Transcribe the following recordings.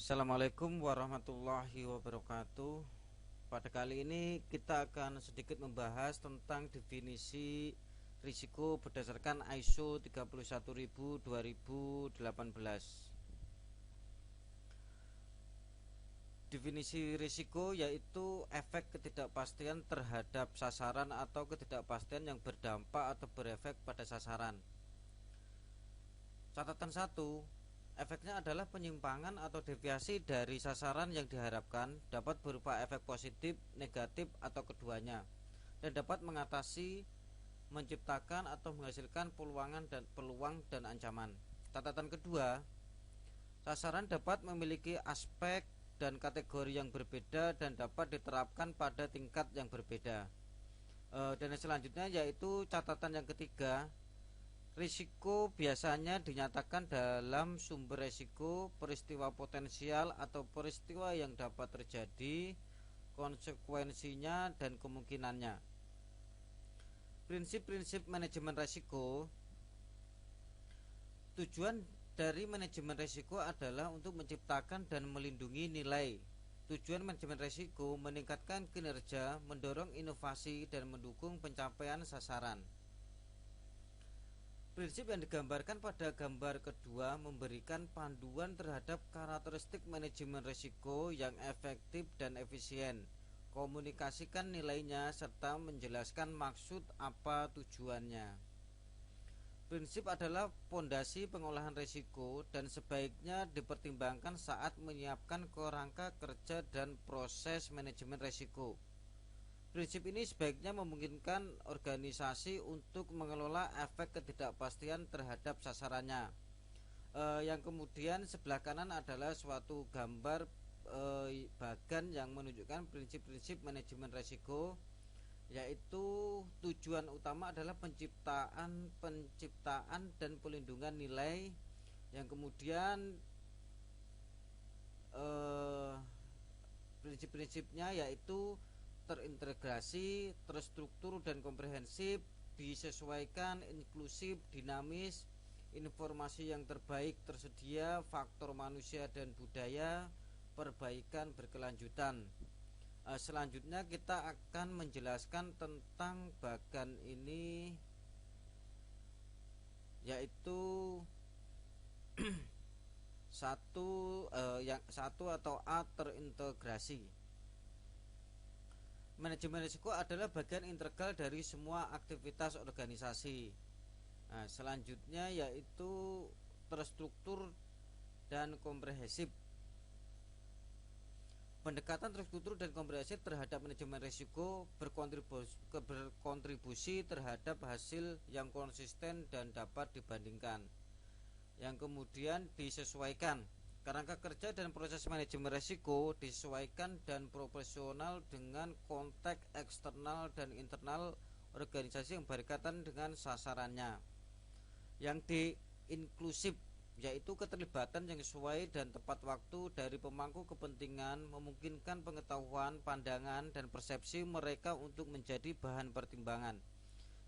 Assalamualaikum warahmatullahi wabarakatuh. Pada kali ini kita akan sedikit membahas tentang definisi risiko berdasarkan ISO 31000/2018. Definisi risiko yaitu efek ketidakpastian terhadap sasaran atau ketidakpastian yang berdampak atau berefek pada sasaran. Catatan 1, efeknya adalah penyimpangan atau deviasi dari sasaran yang diharapkan, dapat berupa efek positif, negatif, atau keduanya, dan dapat mengatasi, menciptakan, atau menghasilkan peluang dan ancaman. Catatan kedua, sasaran dapat memiliki aspek dan kategori yang berbeda dan dapat diterapkan pada tingkat yang berbeda. Dan selanjutnya yaitu catatan yang ketiga, risiko biasanya dinyatakan dalam sumber risiko, peristiwa potensial atau peristiwa yang dapat terjadi, konsekuensinya dan kemungkinannya. Prinsip-prinsip manajemen risiko. Tujuan dari manajemen risiko adalah untuk menciptakan dan melindungi nilai. Tujuan manajemen risiko meningkatkan kinerja, mendorong inovasi dan mendukung pencapaian sasaran. Prinsip yang digambarkan pada gambar kedua memberikan panduan terhadap karakteristik manajemen risiko yang efektif dan efisien, komunikasikan nilainya serta menjelaskan maksud apa tujuannya. Prinsip adalah pondasi pengolahan risiko dan sebaiknya dipertimbangkan saat menyiapkan kerangka kerja dan proses manajemen risiko. Prinsip ini sebaiknya memungkinkan organisasi untuk mengelola efek ketidakpastian terhadap sasarannya. Yang kemudian sebelah kanan adalah suatu gambar bagan yang menunjukkan prinsip-prinsip manajemen risiko, yaitu tujuan utama adalah penciptaan dan pelindungan nilai. Yang kemudian prinsip-prinsipnya yaitu terintegrasi, terstruktur dan komprehensif, disesuaikan, inklusif, dinamis, informasi yang terbaik tersedia, faktor manusia dan budaya, perbaikan berkelanjutan. Selanjutnya kita akan menjelaskan tentang bagan ini, yaitu satu atau A, terintegrasi. Manajemen risiko adalah bagian integral dari semua aktivitas organisasi. Selanjutnya yaitu terstruktur dan komprehensif. Pendekatan terstruktur dan komprehensif terhadap manajemen risiko berkontribusi terhadap hasil yang konsisten dan dapat dibandingkan. Yang kemudian disesuaikan. Kerangka kerja dan proses manajemen risiko disesuaikan dan proporsional dengan konteks eksternal dan internal organisasi yang berkaitan dengan sasarannya. Yang inklusif, yaitu keterlibatan yang sesuai dan tepat waktu dari pemangku kepentingan, memungkinkan pengetahuan, pandangan, dan persepsi mereka untuk menjadi bahan pertimbangan.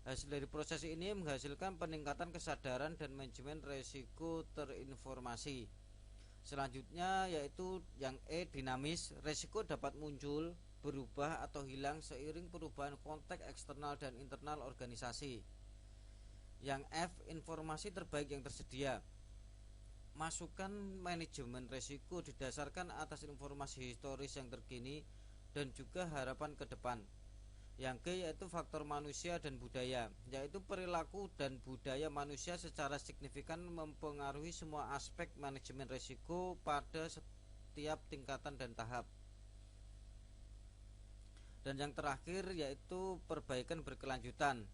Hasil dari proses ini menghasilkan peningkatan kesadaran dan manajemen risiko terinformasi. Selanjutnya yaitu yang E, dinamis. Risiko dapat muncul, berubah atau hilang seiring perubahan konteks eksternal dan internal organisasi. Yang F, informasi terbaik yang tersedia. Masukan manajemen risiko didasarkan atas informasi historis yang terkini dan juga harapan ke depan. Yang G yaitu faktor manusia dan budaya, yaitu perilaku dan budaya manusia secara signifikan mempengaruhi semua aspek manajemen risiko pada setiap tingkatan dan tahap. Dan yang terakhir yaitu perbaikan berkelanjutan.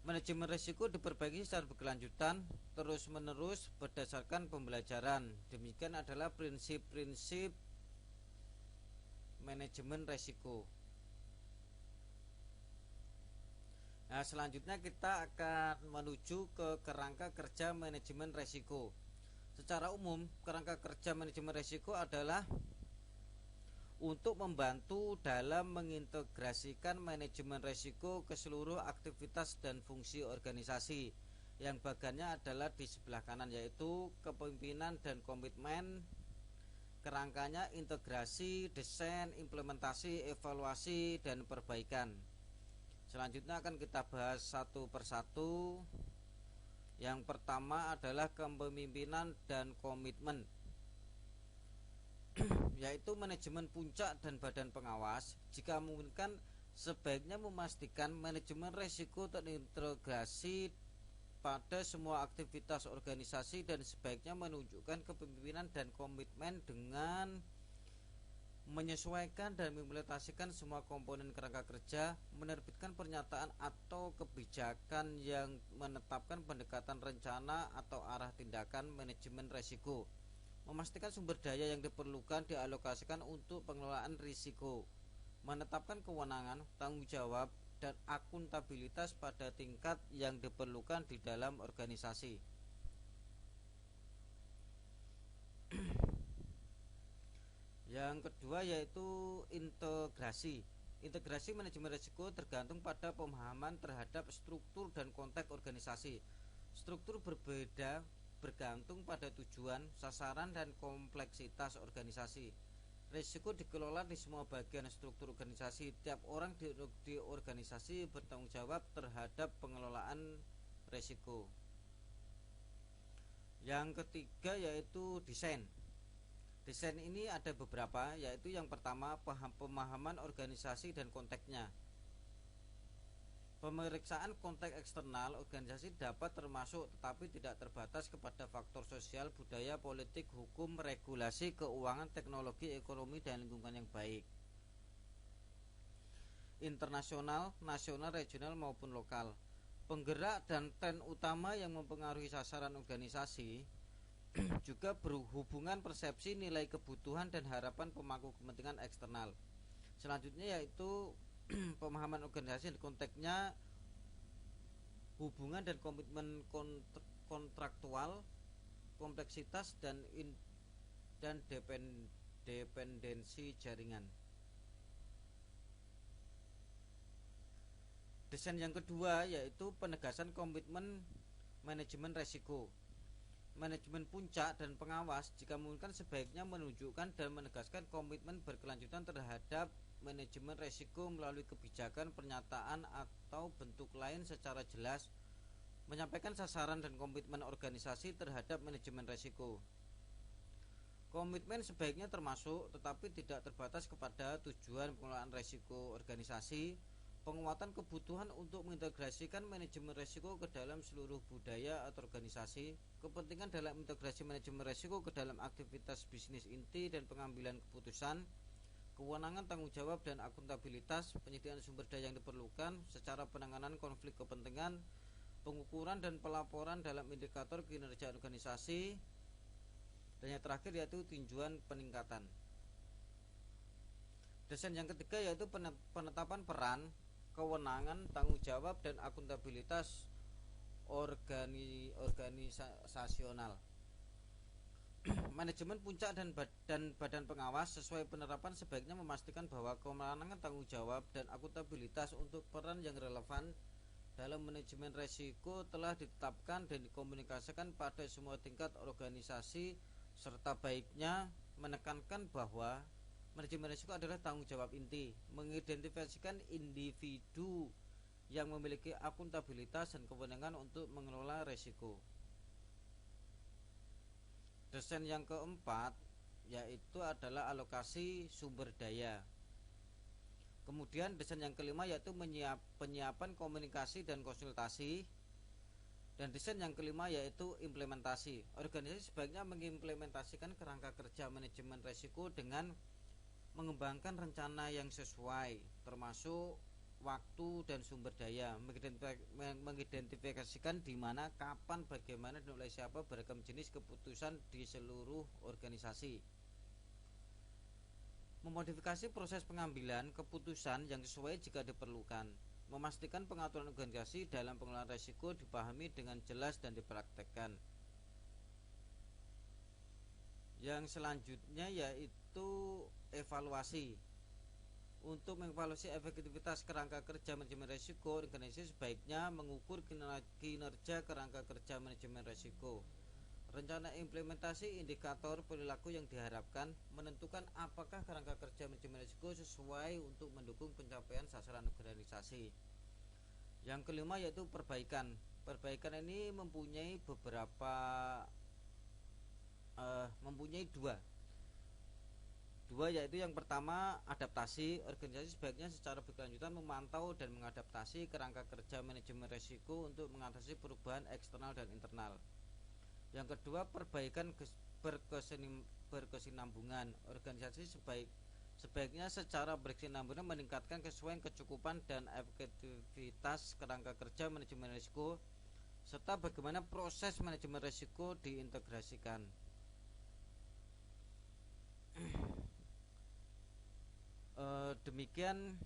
Manajemen risiko diperbaiki secara berkelanjutan terus menerus berdasarkan pembelajaran. Demikian adalah prinsip-prinsip manajemen risiko. Nah, selanjutnya kita akan menuju ke kerangka kerja manajemen risiko. Secara umum, kerangka kerja manajemen risiko adalah untuk membantu dalam mengintegrasikan manajemen risiko ke seluruh aktivitas dan fungsi organisasi, yang bagiannya adalah di sebelah kanan, yaitu kepemimpinan dan komitmen. Kerangkanya integrasi, desain, implementasi, evaluasi, dan perbaikan. Selanjutnya akan kita bahas satu persatu. Yang pertama adalah kepemimpinan dan komitmen, yaitu manajemen puncak dan badan pengawas. Jika memungkinkan, sebaiknya memastikan manajemen risiko terintegrasi pada semua aktivitas organisasi dan sebaiknya menunjukkan kepemimpinan dan komitmen dengan menyesuaikan dan mengimplementasikan semua komponen kerangka kerja, menerbitkan pernyataan atau kebijakan yang menetapkan pendekatan rencana atau arah tindakan manajemen risiko, memastikan sumber daya yang diperlukan dialokasikan untuk pengelolaan risiko, menetapkan kewenangan, tanggung jawab, dan akuntabilitas pada tingkat yang diperlukan di dalam organisasi. Yang kedua yaitu integrasi. Integrasi manajemen risiko tergantung pada pemahaman terhadap struktur dan konteks organisasi. Struktur berbeda bergantung pada tujuan, sasaran, dan kompleksitas organisasi. Risiko dikelola di semua bagian struktur organisasi. Tiap orang di organisasi bertanggung jawab terhadap pengelolaan risiko. Yang ketiga yaitu desain. Desain ini ada beberapa, yaitu yang pertama pemahaman organisasi dan konteksnya. Pemeriksaan konteks eksternal organisasi dapat termasuk tetapi tidak terbatas kepada faktor sosial, budaya, politik, hukum, regulasi, keuangan, teknologi, ekonomi, dan lingkungan yang baik. Internasional, nasional, regional maupun lokal. Penggerak dan tren utama yang mempengaruhi sasaran organisasi juga berhubungan persepsi, nilai kebutuhan, dan harapan pemangku kepentingan eksternal. Selanjutnya yaitu pemahaman organisasi dan konteksnya, hubungan dan komitmen kontraktual, kompleksitas, dan dependensi jaringan. Desain yang kedua yaitu penegasan komitmen manajemen risiko. Manajemen puncak dan pengawas jika memungkinkan sebaiknya menunjukkan dan menegaskan komitmen berkelanjutan terhadap manajemen risiko melalui kebijakan, pernyataan, atau bentuk lain secara jelas, menyampaikan sasaran dan komitmen organisasi terhadap manajemen risiko. Komitmen sebaiknya termasuk tetapi tidak terbatas kepada tujuan pengelolaan risiko organisasi, penguatan kebutuhan untuk mengintegrasikan manajemen risiko ke dalam seluruh budaya atau organisasi, kepentingan dalam integrasi manajemen risiko ke dalam aktivitas bisnis inti dan pengambilan keputusan, kewenangan, tanggung jawab, dan akuntabilitas, penyediaan sumber daya yang diperlukan secara penanganan konflik kepentingan, pengukuran dan pelaporan dalam indikator kinerja organisasi, dan yang terakhir yaitu tinjauan peningkatan. Desain yang ketiga yaitu penetapan peran, kewenangan, tanggung jawab, dan akuntabilitas organisasional. Manajemen puncak dan badan pengawas sesuai penerapan sebaiknya memastikan bahwa kewenangan, tanggung jawab, dan akuntabilitas untuk peran yang relevan dalam manajemen risiko telah ditetapkan dan dikomunikasikan pada semua tingkat organisasi, serta baiknya menekankan bahwa manajemen risiko adalah tanggung jawab inti, mengidentifikasikan individu yang memiliki akuntabilitas dan kewenangan untuk mengelola risiko. Desain yang keempat yaitu adalah alokasi sumber daya. Kemudian desain yang kelima yaitu penyiapan komunikasi dan konsultasi. Dan desain yang kelima yaitu implementasi. Organisasi sebaiknya mengimplementasikan kerangka kerja manajemen risiko dengan mengembangkan rencana yang sesuai, termasuk waktu dan sumber daya, mengidentifikasikan di mana, kapan, bagaimana, dan oleh siapa beragam jenis keputusan di seluruh organisasi. Memodifikasi proses pengambilan keputusan yang sesuai jika diperlukan. Memastikan pengaturan organisasi dalam pengelolaan risiko dipahami dengan jelas dan dipraktekkan. Yang selanjutnya yaitu evaluasi. Untuk mengevaluasi efektivitas kerangka kerja manajemen risiko, organisasi sebaiknya mengukur kinerja kerangka kerja manajemen risiko, Rencana implementasi indikator perilaku yang diharapkan menentukan apakah kerangka kerja manajemen risiko sesuai untuk mendukung pencapaian sasaran organisasi. Yang kelima yaitu perbaikan. Perbaikan ini mempunyai dua, yaitu yang pertama adaptasi. Organisasi sebaiknya secara berkelanjutan memantau dan mengadaptasi kerangka kerja manajemen risiko untuk mengatasi perubahan eksternal dan internal. Yang kedua, perbaikan berkesinambungan. Organisasi sebaiknya secara berkesinambungan meningkatkan kesesuaian, kecukupan, dan efektivitas kerangka kerja manajemen risiko serta bagaimana proses manajemen risiko diintegrasikan. Demikian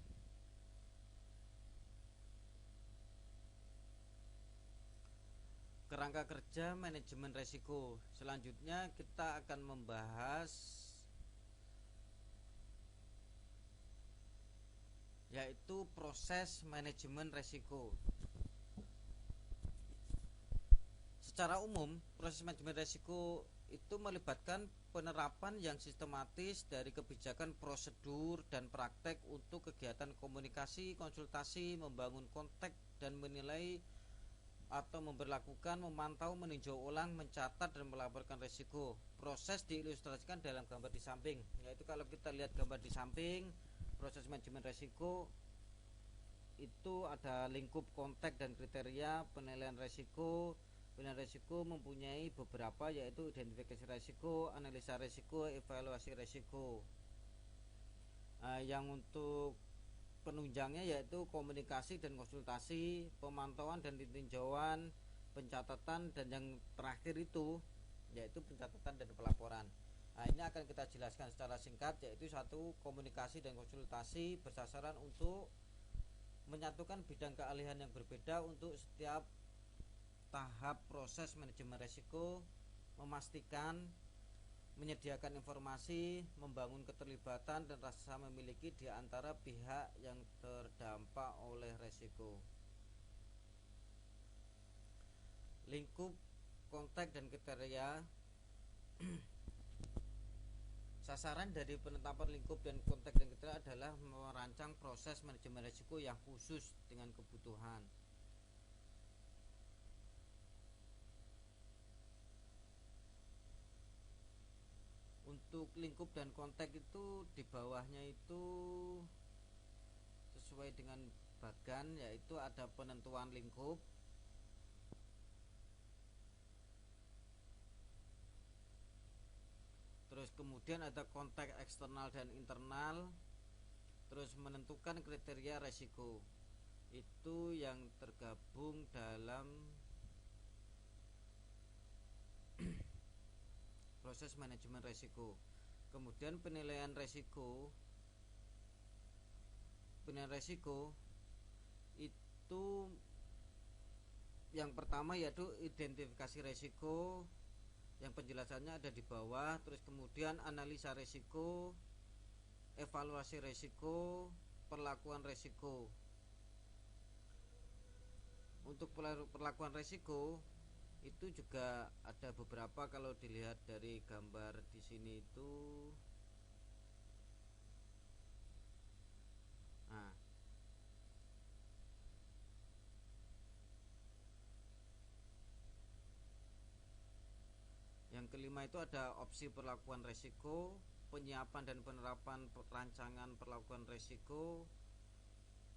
kerangka kerja manajemen risiko. Selanjutnya kita akan membahas yaitu proses manajemen risiko. Secara umum, proses manajemen risiko itu melibatkan penerapan yang sistematis dari kebijakan, prosedur, dan praktek untuk kegiatan komunikasi, konsultasi, membangun konteks, dan menilai atau memberlakukan, memantau, meninjau ulang, mencatat, dan melaporkan risiko. Proses diilustrasikan dalam gambar di samping, yaitu kalau kita lihat gambar di samping, proses manajemen risiko itu ada lingkup konteks dan kriteria penilaian risiko. Penilaian risiko mempunyai beberapa, yaitu identifikasi risiko, analisa risiko, evaluasi risiko. Yang untuk penunjangnya yaitu komunikasi dan konsultasi, pemantauan dan tinjauan, pencatatan, dan yang terakhir itu yaitu pencatatan dan pelaporan. Ini akan kita jelaskan secara singkat, yaitu satu, komunikasi dan konsultasi bersasaran untuk menyatukan bidang keahlian yang berbeda untuk setiap tahap proses manajemen risiko, memastikan menyediakan informasi, membangun keterlibatan dan rasa memiliki di antara pihak yang terdampak oleh risiko. Lingkup konteks dan kriteria. Sasaran dari penetapan lingkup dan konteks dan kriteria adalah merancang proses manajemen risiko yang khusus dengan kebutuhan. Untuk lingkup dan konteks itu di bawahnya itu sesuai dengan bagan, yaitu ada penentuan lingkup, terus kemudian ada konteks eksternal dan internal, terus menentukan kriteria risiko. Itu yang tergabung dalam proses manajemen risiko. Kemudian penilaian risiko itu yang pertama yaitu identifikasi risiko, yang penjelasannya ada di bawah. Terus kemudian analisa risiko, evaluasi risiko, perlakuan risiko. Untuk perlakuan risiko itu juga ada beberapa, kalau dilihat dari gambar di sini itu. Yang kelima itu ada opsi perlakuan risiko, penyiapan dan penerapan rancangan perlakuan risiko,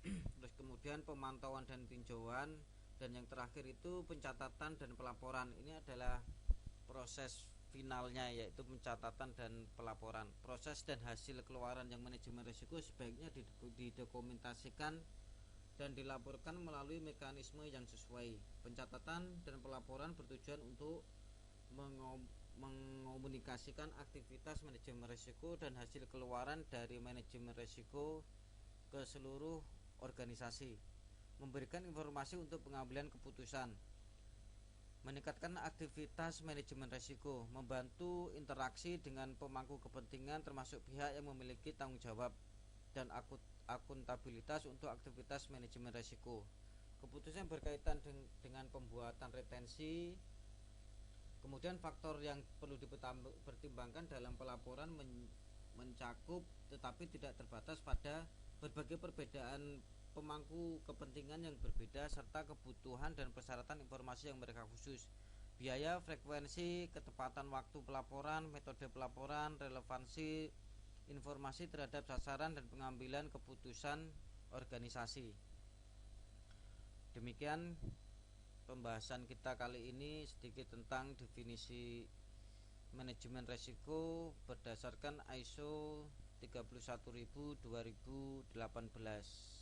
terus kemudian pemantauan dan tinjauan, dan yang terakhir itu pencatatan dan pelaporan. Ini adalah proses finalnya, yaitu pencatatan dan pelaporan. Proses dan hasil keluaran yang manajemen risiko sebaiknya didokumentasikan dan dilaporkan melalui mekanisme yang sesuai. Pencatatan dan pelaporan bertujuan untuk mengomunikasikan aktivitas manajemen risiko dan hasil keluaran dari manajemen risiko ke seluruh organisasi, memberikan informasi untuk pengambilan keputusan, meningkatkan aktivitas manajemen risiko, membantu interaksi dengan pemangku kepentingan termasuk pihak yang memiliki tanggung jawab dan akuntabilitas untuk aktivitas manajemen risiko. Keputusan berkaitan dengan pembuatan retensi, kemudian Kemudian faktor yang perlu dipertimbangkan dalam pelaporan mencakup tetapi tidak terbatas pada berbagai perbedaan pemangku kepentingan yang berbeda serta kebutuhan dan persyaratan informasi yang mereka khusus. Biaya, frekuensi, ketepatan waktu pelaporan, metode pelaporan, relevansi informasi terhadap sasaran dan pengambilan keputusan organisasi. Demikian pembahasan kita kali ini, sedikit tentang definisi manajemen resiko berdasarkan ISO 31000 2018.